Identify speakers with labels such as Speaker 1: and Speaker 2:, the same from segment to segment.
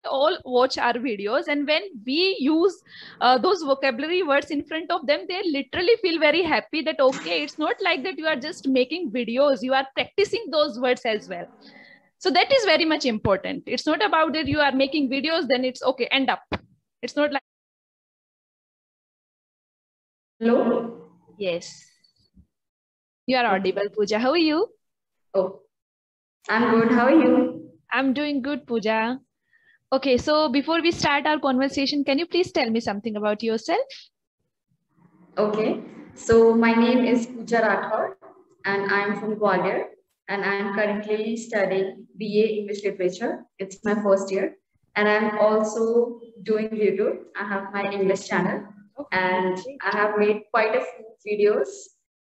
Speaker 1: all watch our videos, and when we use those vocabulary words in front of them, they literally feel very happy that, okay, it's not like that you are just making videos, you are practicing those words as well. So that is very much important. It's not about that you are making videos, then it's okay, end up. It's not like.
Speaker 2: Hello?
Speaker 1: Yes. You are audible, Pooja. How are you?
Speaker 2: Oh, I'm good. How are you?
Speaker 1: I'm doing good, Pooja. Okay, so before we start our conversation, can you please tell me something about yourself?
Speaker 2: Okay. So my name is Pooja Rathod and I'm from Gwalior and I'm currently studying BA English Literature. It's my first year. And I'm also doing YouTube. I have my English channel and I have made quite a few videos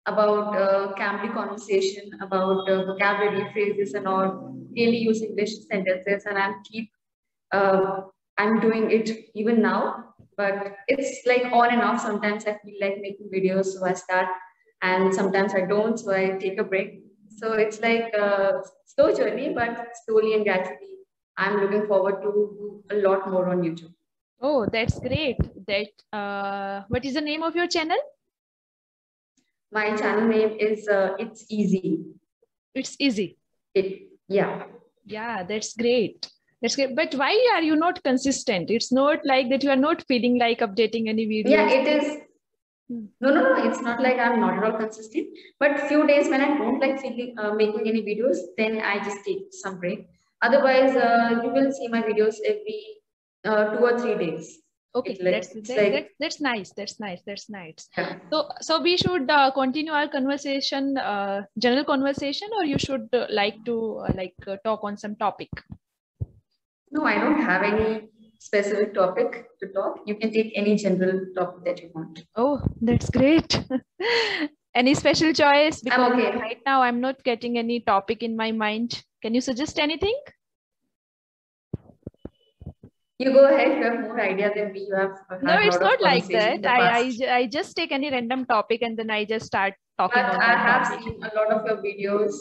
Speaker 2: about Cambly conversation, about vocabulary phrases and all, daily use English sentences, and I'm doing it even now, but it's like on and off. Sometimes I feel like making videos, so I start, and sometimes I don't, so I take a break. So it's like a slow journey, but slowly and gradually, I'm looking forward to do a lot more on YouTube.
Speaker 1: Oh, that's great. What is the name of your channel?
Speaker 2: My channel name is It's Easy.
Speaker 1: It's Easy.
Speaker 2: Yeah.
Speaker 1: Yeah, that's great. That's great. But why are you not consistent? It's not like that you are not feeling like updating any videos.
Speaker 2: Yeah, it is. No. It's not like I'm not at all consistent. But few days when I don't like feeling making any videos, then I just take some break. Otherwise, you will see my videos every 2 or 3 days.
Speaker 1: Okay, that's nice. That's nice. That's nice.
Speaker 2: Yeah.
Speaker 1: So we should continue our conversation, general conversation, or you should like to talk on some topic.
Speaker 2: No, I don't have any specific topic to talk. You can take any general topic that you want.
Speaker 1: Oh, that's great. Any special choice? Because
Speaker 2: I'm okay.
Speaker 1: Right now I'm not getting any topic in my mind. Can you suggest anything?
Speaker 2: You go ahead. You have more idea than me. You have
Speaker 1: no, it's not like that. I just take any random topic and then I just start talking.
Speaker 2: But I have seen a lot of your videos.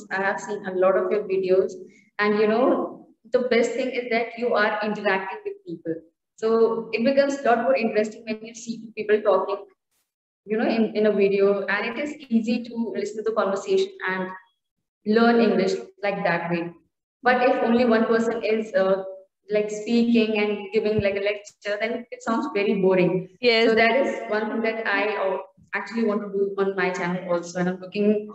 Speaker 2: And you know, the best thing is that you are interacting with people. So it becomes a lot more interesting when you see people talking, you know, in a video, and it is easy to listen to the conversation and learn English like that way. But if only one person is like speaking and giving like a lecture, then it sounds very boring.
Speaker 1: Yes.
Speaker 2: So that is one thing that I actually want to do on my channel also, and I'm looking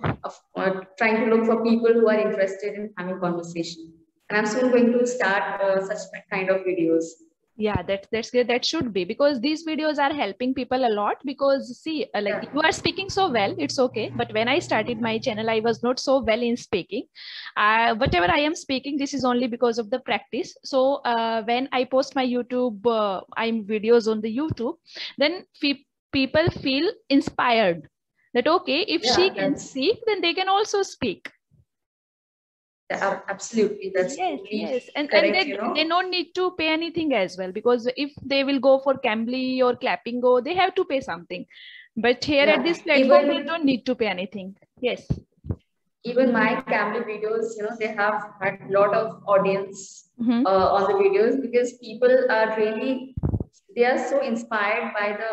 Speaker 2: trying to look for people who are interested in having conversation. And I'm soon going to start such kind of videos.
Speaker 1: Yeah, that's good. That should be, because these videos are helping people a lot. Because see, you are speaking so well, it's okay. But when I started my channel, I was not so well in speaking. Whatever I am speaking, this is only because of the practice. So when I post my YouTube, I'm videos on the YouTube, then people feel inspired that, okay, if she can speak, then they can also speak.
Speaker 2: Absolutely, that's
Speaker 1: yes. And
Speaker 2: correct,
Speaker 1: they don't need to pay anything as well, because if they will go for Cambly or Clappingo, they have to pay something. But here at this platform, they don't need to pay anything. Yes.
Speaker 2: Even my Cambly videos, you know, they have had a lot of audience on the videos, because people are really, they are so inspired by the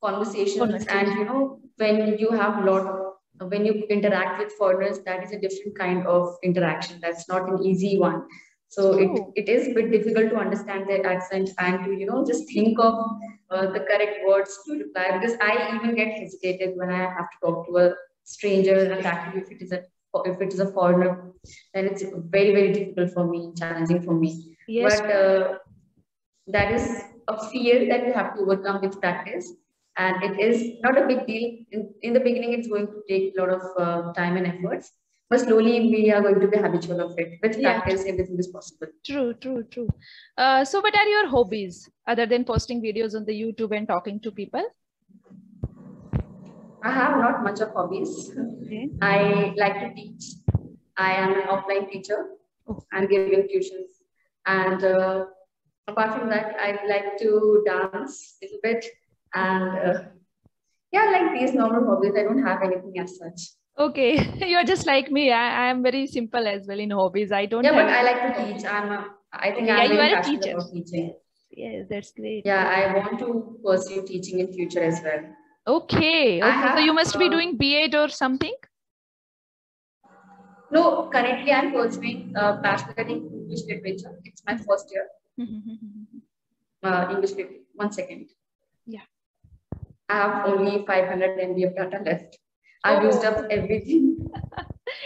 Speaker 2: conversations. And you know, when you have a lot of, when you interact with foreigners, that is a different kind of interaction. That's not an easy one. So it is a bit difficult to understand their accent and to, you know, just think of the correct words to reply, because I even get hesitated when I have to talk to a stranger, and actually if it is a foreigner, then it's very, very difficult for me, challenging for me.
Speaker 1: Yes.
Speaker 2: But that is a fear that you have to overcome with practice. And it is not a big deal. In the beginning, it's going to take a lot of time and efforts. But slowly, we are going to be habitual of it. With practice, everything is possible.
Speaker 1: True. So what are your hobbies other than posting videos on the YouTube and talking to people?
Speaker 2: I have not much of hobbies. Okay. I like to teach. I am an offline teacher. I'm giving tuitions. And apart from that, I like to dance a little bit. And yeah, like these normal hobbies. I don't have anything as such.
Speaker 1: Okay, you're just like me. I am very simple as well in hobbies. I don't.
Speaker 2: Yeah, but I like to teach. I think
Speaker 1: Yeah,
Speaker 2: I'm
Speaker 1: you
Speaker 2: very
Speaker 1: are a
Speaker 2: passionate
Speaker 1: teacher.
Speaker 2: about teaching.
Speaker 1: Yes, that's great.
Speaker 2: Yeah, I want to pursue teaching in future as well.
Speaker 1: Okay. So you must be doing B.Ed or something?
Speaker 2: No, currently I'm pursuing Bachelor in English Literature. It's my first year. English Literature. 1 second.
Speaker 1: Yeah.
Speaker 2: I have only 500 MB of data left. I've used up everything.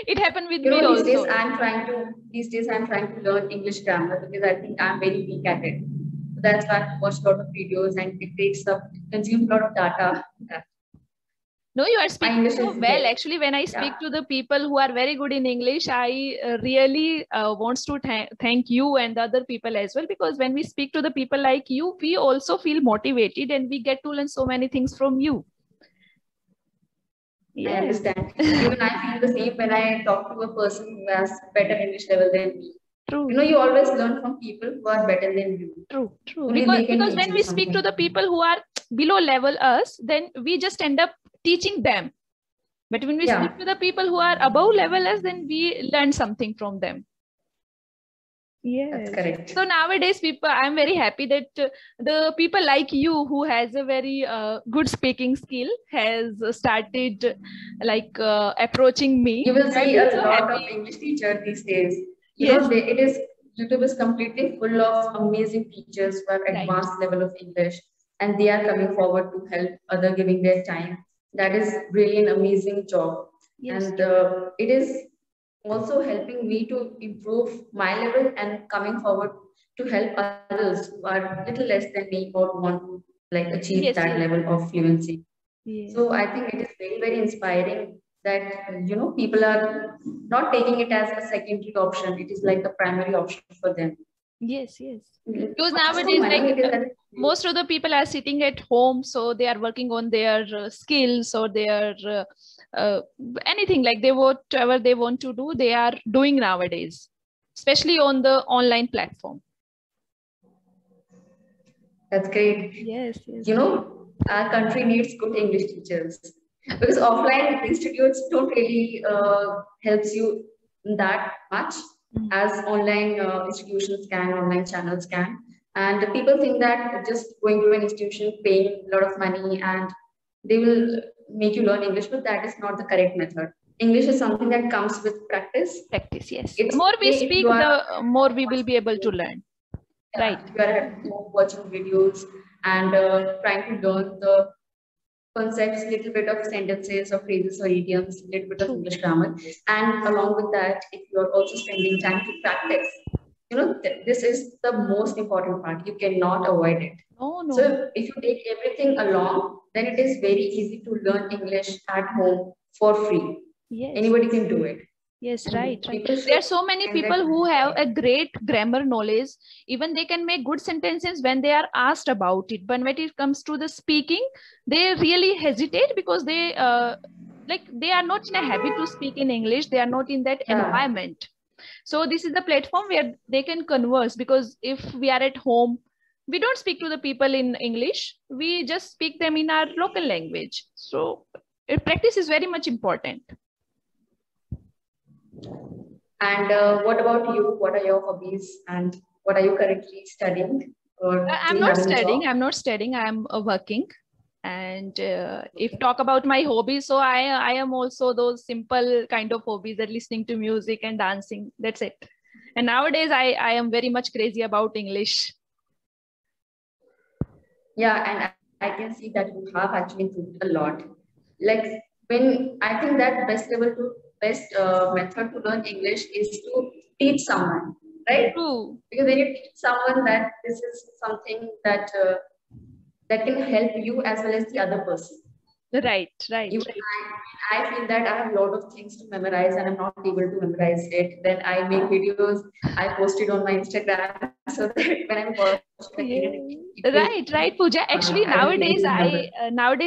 Speaker 1: It happened with me also.
Speaker 2: These days I'm trying to learn English grammar because I think I'm very weak at it. So that's why I watch a lot of videos and it consumes a lot of data.
Speaker 1: No, you are speaking so well. Actually, when I speak to the people who are very good in English, I really wants to thank you and the other people as well, because when we speak to the people like you, we also feel motivated and we get to learn so many things from you.
Speaker 2: Yes. I understand. Even I feel the same when I talk to a person who has better English level than me.
Speaker 1: True.
Speaker 2: You know, you always learn from people who are better than you.
Speaker 1: True. Because when we speak to the people who are below level us, then we just end up teaching them. But when we speak to the people who are above level us, then we learn something from them. Yes,
Speaker 2: that's correct.
Speaker 1: So nowadays, I'm very happy that the people like you who has a very good speaking skill has started approaching me.
Speaker 2: You will see a lot of English teachers these days. YouTube is completely full of amazing teachers who have advanced level of English, and they are coming forward to help other, giving their time. That is really an amazing job. Yes. And it is also helping me to improve my level and coming forward to help others who are a little less than me or want to achieve that level of fluency. Yes. So I think it is very, very inspiring that people are not taking it as a secondary option. It is like the primary option for them.
Speaker 1: Yes. Because nowadays, most of the people are sitting at home, so they are working on their skills or their anything whatever they want to do, they are doing nowadays, especially on the online platform.
Speaker 2: That's great.
Speaker 1: Yes.
Speaker 2: Our country needs good English teachers because offline institutes don't really helps you that much as online institutions can, online channels can. And people think that just going to an institution, paying a lot of money, and they will make you learn English, but that is not the correct method. English is something that comes with practice.
Speaker 1: Yes. The more we speak, the more we will be able to learn. Right.
Speaker 2: You are at home watching videos and trying to learn the concepts, little bit of sentences or phrases or idioms, little bit of English grammar. And along with that, if you're also spending time to practice, this is the most important part. You cannot avoid it.
Speaker 1: No.
Speaker 2: So if you take everything along, then it is very easy to learn English at home for free. Yes. Anybody can do it.
Speaker 1: Yes, right. There are so many people who have a great grammar knowledge. Even they can make good sentences when they are asked about it. But when it comes to the speaking, they really hesitate because they are not in a habit to speak in English. They are not in that environment. So this is the platform where they can converse, because if we are at home, we don't speak to the people in English. We just speak them in our local language. So practice is very much important.
Speaker 2: And what about you? What are your hobbies and what are you currently studying?
Speaker 1: I'm not studying. I'm working. And if talk about my hobbies, so I am also those simple kind of hobbies, that listening to music and dancing. That's it. And nowadays I am very much crazy about English.
Speaker 2: Yeah, and I can see that you have actually improved a lot. Like when I think that best method to learn English is to teach someone, right?
Speaker 1: True.
Speaker 2: Because when you teach someone that this is something that that can help you as well as the other person.
Speaker 1: Right.
Speaker 2: Even I feel that I have a lot of things to memorize and I'm not able to memorize it. Then I make videos, I post it on my Instagram so that when I'm watching
Speaker 1: Right, Pooja. Actually, nowadays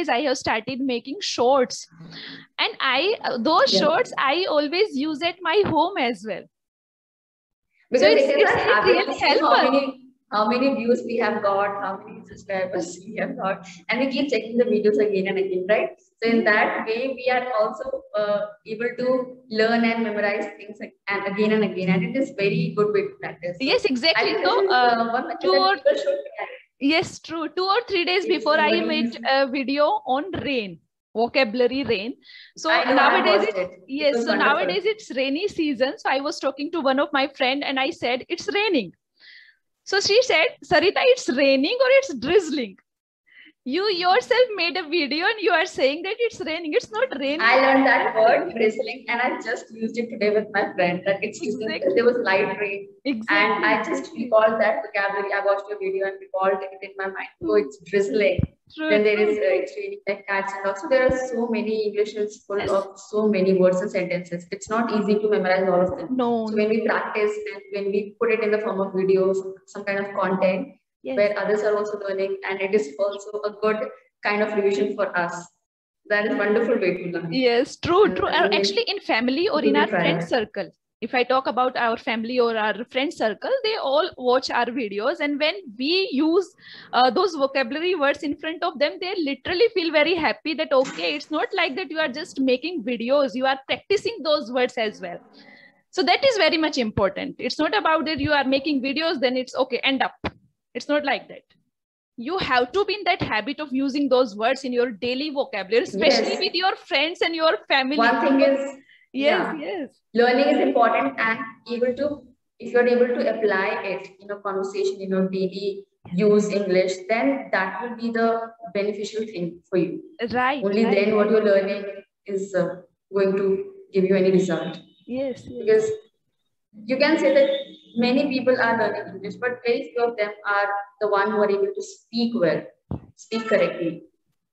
Speaker 1: I have started making shorts, and those shorts I always use at my home as well.
Speaker 2: Because so it's really helpful. how many views we have got, how many subscribers we have got, and we keep checking the videos again and again, right? So in that way, we are also able to learn and memorize things and again, and it is very good way to practice. So
Speaker 1: yes, exactly.
Speaker 2: I think
Speaker 1: So
Speaker 2: this is one method that people should try.
Speaker 1: Yes, true. 2 or 3 days before I made a video on rain, vocabulary rain. So nowadays nowadays it's rainy season. So I was talking to one of my friend and I said it's raining. So she said, Sarita, it's raining or it's drizzling? You yourself made a video and you are saying that it's raining. It's not raining.
Speaker 2: I learned that word drizzling and I just used it today with my friend that it's drizzling because there was light rain. Exactly. And I just recalled that vocabulary. I watched a video and recalled it in my mind. Oh, it's drizzling. True. Then there is it's raining like cats, and also there are so many Englishes full of so many words and sentences. It's not easy to memorize all of them.
Speaker 1: No.
Speaker 2: So when we practice and when we put it in the form of videos, some kind of content, where others are also learning, and it is also a good kind of revision for us. That is wonderful way to learn.
Speaker 1: Yes, true. Actually, in family or in our friend circle, if I talk about our family or our friend circle, they all watch our videos, and when we use those vocabulary words in front of them, they literally feel very happy that okay, it's not like that you are just making videos, you are practicing those words as well. So that is very much important. It's not about that you are making videos, then it's okay, end up. It's not like that. You have to be in that habit of using those words in your daily vocabulary, especially with your friends and your family.
Speaker 2: One thing is,
Speaker 1: yes,
Speaker 2: learning is important, and if you're able to apply it in a conversation, in your daily use English, then that will be the beneficial thing for you.
Speaker 1: Right.
Speaker 2: Only then what you're learning is going to give you any result.
Speaker 1: Yes.
Speaker 2: Because you can say that many people are learning English, but very few of them are the one who are able to speak well, speak correctly.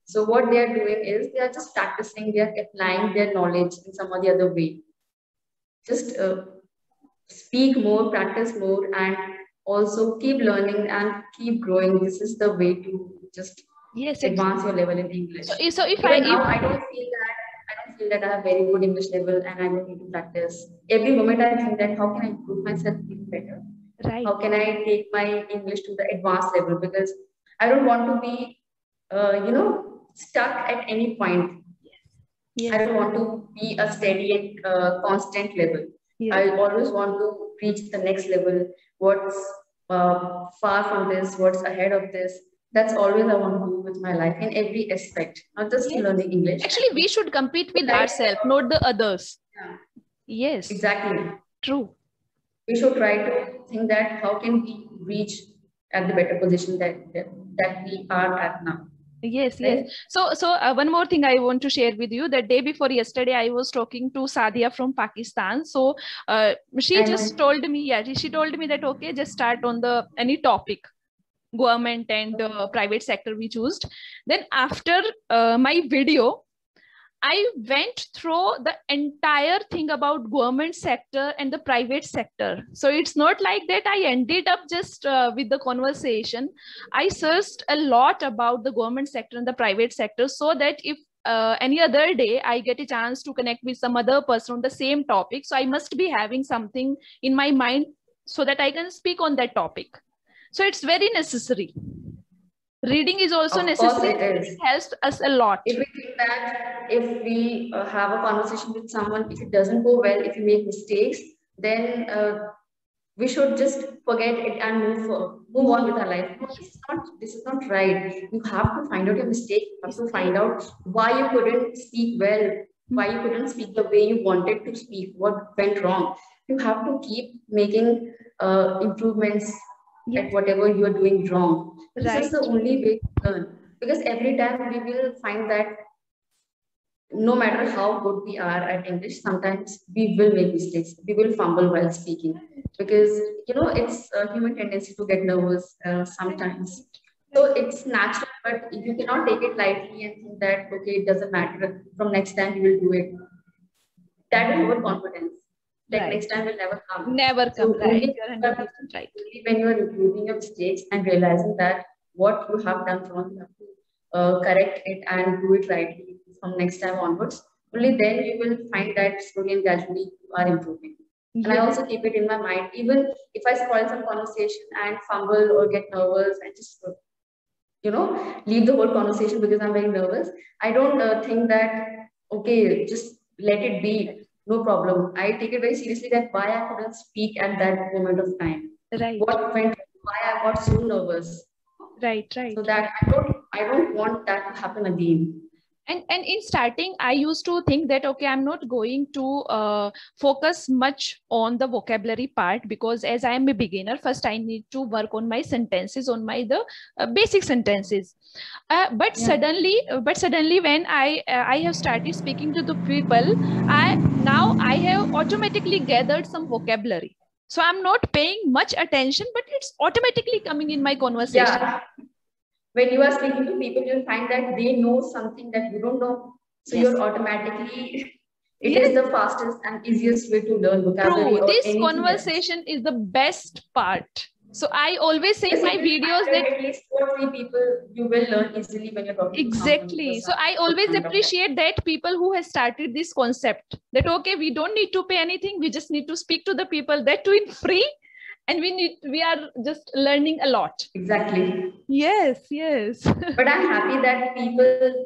Speaker 2: So what they are doing is they are just practicing, they are applying their knowledge in some or the other way. Just speak more, practice more, and also keep learning and keep growing. This is the way to just advance your level in English.
Speaker 1: So if
Speaker 2: I don't feel that I have very good English level and I don't need to practice. Every moment I think that how can I improve myself even better?
Speaker 1: Right.
Speaker 2: How can I take my English to the advanced level? Because I don't want to be, stuck at any point. I don't want to be a steady and constant level. I always want to reach the next level. What's far from this? What's ahead of this? That's always I want to do with my life in every aspect, not just learning English.
Speaker 1: Actually, we should compete with ourselves, not the others.
Speaker 2: Yeah.
Speaker 1: Yes.
Speaker 2: Exactly.
Speaker 1: True.
Speaker 2: We should try to think that how can we reach at the better position that we are at now.
Speaker 1: Yes. So one more thing I want to share with you. The day before yesterday, I was talking to Sadia from Pakistan. So she just told me, she told me that, okay, just start on any topic, government and private sector we chose. Then after my video, I went through the entire thing about government sector and the private sector. So it's not like that I ended up just with the conversation. I searched a lot about the government sector and the private sector so that if any other day I get a chance to connect with some other person on the same topic, so I must be having something in my mind so that I can speak on that topic. So it's very necessary. Reading is also necessary. It helps us a lot.
Speaker 2: If we think that if we have a conversation with someone, if it doesn't go well, if you make mistakes, then we should just forget it and move on with our life. This is not right. You have to find out your mistake. You have to find out why you couldn't speak well, why you couldn't speak the way you wanted to speak, what went wrong. You have to keep making improvements at whatever you are doing wrong. This is the only way to learn. Because every time we will find that no matter how good we are at English, sometimes we will make mistakes. We will fumble while speaking. Because, it's a human tendency to get nervous sometimes. So it's natural, but you cannot take it lightly and think that, okay, it doesn't matter. From next time, you will do it. That is overconfidence. Next time will never come.
Speaker 1: Never come.
Speaker 2: Only when you are improving your mistakes and realizing that what you have done wrong, you have to correct it and do it rightly from next time onwards. Only then you will find that slowly and gradually you are improving. And I also keep it in my mind. Even if I spoil some conversation and fumble or get nervous and just, leave the whole conversation because I'm very nervous, I don't think that, okay, just let it be. No problem. I take it very seriously that why I couldn't speak at that moment of time.
Speaker 1: Right.
Speaker 2: What went, why I got so nervous.
Speaker 1: Right.
Speaker 2: So that I don't want that to happen again.
Speaker 1: And in starting, I used to think that, okay, I'm not going to focus much on the vocabulary part, because as I am a beginner, first I need to work on my sentences, on my basic sentences. But suddenly when I have started speaking to the people, now I have automatically gathered some vocabulary. So I'm not paying much attention, but it's automatically coming in my conversation.
Speaker 2: Yeah. When you are speaking to people, you'll find that they know something that you don't know. So you're automatically, it is the fastest and easiest way to learn vocabulary.
Speaker 1: True. This conversation is the best part. So I always say in my videos that
Speaker 2: at least 2 or 3 people you will learn easily when you're talking.
Speaker 1: Exactly. So I always appreciate that people who has started this concept, that okay, we don't need to pay anything. We just need to speak to the people, that too in free. And we are just learning a lot.
Speaker 2: Exactly.
Speaker 1: Yes.
Speaker 2: But I'm happy that people,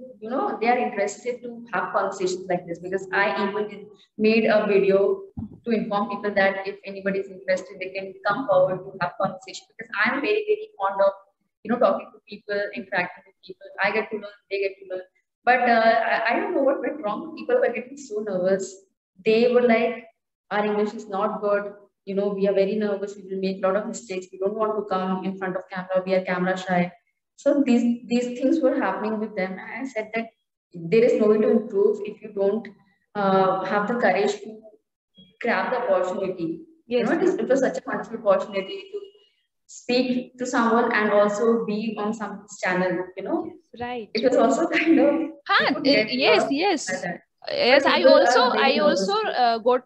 Speaker 2: they are interested to have conversations like this, because I even made a video to inform people that if anybody is interested, they can come forward to have conversation, because I'm very, very fond of, talking to people, interacting with people. I get to learn, they get to learn. But I don't know what went wrong. People were getting so nervous. They were like, our English is not good. We are very nervous. We will make a lot of mistakes. We don't want to come in front of camera. We are camera shy. So these things were happening with them. And I said that there is no way to improve if you don't have the courage to grab the opportunity.
Speaker 1: Yes.
Speaker 2: It was such a wonderful opportunity to speak to someone and also be on some channel,
Speaker 1: Right.
Speaker 2: It was also kind of
Speaker 1: yes. Yes, I also got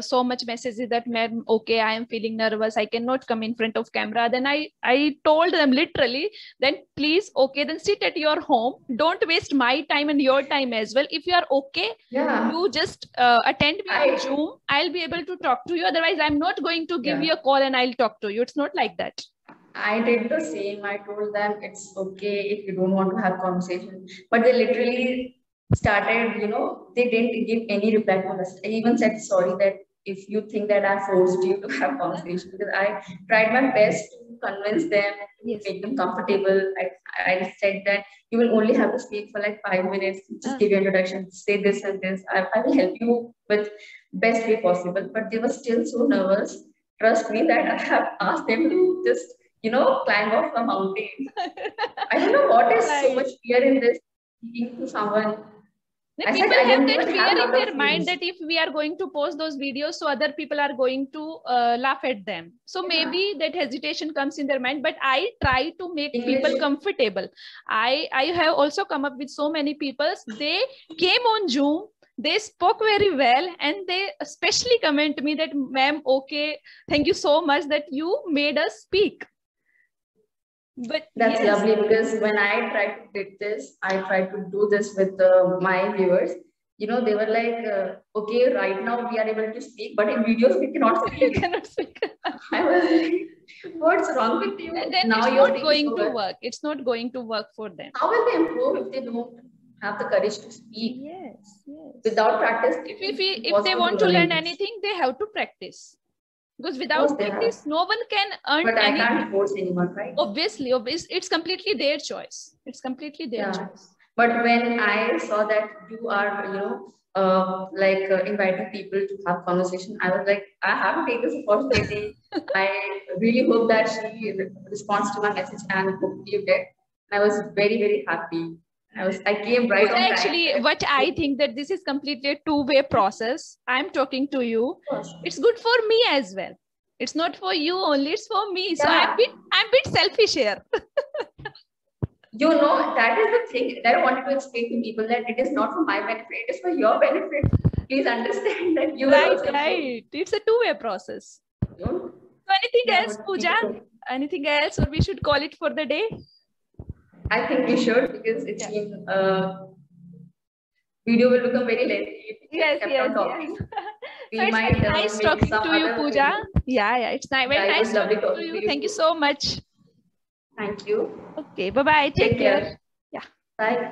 Speaker 1: so much messages that, ma'am, okay, I am feeling nervous, I cannot come in front of camera. Then I told them literally, then please, okay, then sit at your home, don't waste my time and your time as well. If you are okay, you just attend me on Zoom. I'll be able to talk to you. Otherwise, I'm not going to give you a call and I'll talk to you. It's not like that.
Speaker 2: I did the same. I told them it's okay if you don't want to have conversation, but they literally started, they didn't give any reply to us. I even said sorry that if you think that I forced you to have conversation, because I tried my best to convince them, make them comfortable. I said that you will only have to speak for like 5 minutes, just give your introduction, say this and this. I will help you with best way possible. But they were still so nervous. Trust me that I have asked them to just, climb off the mountain. I don't know what is so much fear in this, speaking to someone.
Speaker 1: People have that fear in their mind that if we are going to post those videos, so other people are going to laugh at them. So maybe that hesitation comes in their mind, but I try to make people comfortable. I have also come up with so many people. They came on Zoom, they spoke very well, and they especially comment me that, ma'am, okay, thank you so much that you made us speak. But
Speaker 2: that's lovely, because when I tried to did this, I tried to do this with my viewers. They were like, okay, right now we are able to speak, but in videos we cannot speak.
Speaker 1: You cannot speak.
Speaker 2: I was like, what's wrong with you?
Speaker 1: Then now it's not going to work. It's not going to work for them.
Speaker 2: How will they improve if they don't have the courage to speak?
Speaker 1: Yes.
Speaker 2: Without practice,
Speaker 1: if they want to learn anything, they have to practice. Because without practice, no one can earn
Speaker 2: But I can't force anyone, right?
Speaker 1: Obviously, it's completely their choice. It's completely their choice.
Speaker 2: But when I saw that you are, inviting people to have conversation, I was like, I have to take this opportunity. I really hope that she responds to my message, and hopefully you did. I was very, very happy. I came right on time.
Speaker 1: Actually, what I think that this is completely a two-way process. I'm talking to you. It's good for me as well. It's not for you only, it's for me. So I'm a bit selfish here.
Speaker 2: That is the thing that I wanted to explain to people, that it is not for my benefit, it is for your benefit. Please understand that you
Speaker 1: right. It's a two-way process. So anything else, Pooja? Anything else, or we should call it for the day?
Speaker 2: I think we should, because it's been video will become very lengthy.
Speaker 1: Yes.
Speaker 2: we might
Speaker 1: nice
Speaker 2: make
Speaker 1: talking
Speaker 2: some
Speaker 1: to you,
Speaker 2: other
Speaker 1: Pooja.
Speaker 2: video.
Speaker 1: Yeah, it's very nice
Speaker 2: lovely
Speaker 1: talking to you. Thank you so much.
Speaker 2: Thank you.
Speaker 1: Okay, bye-bye. Take care. Yeah.
Speaker 2: Bye.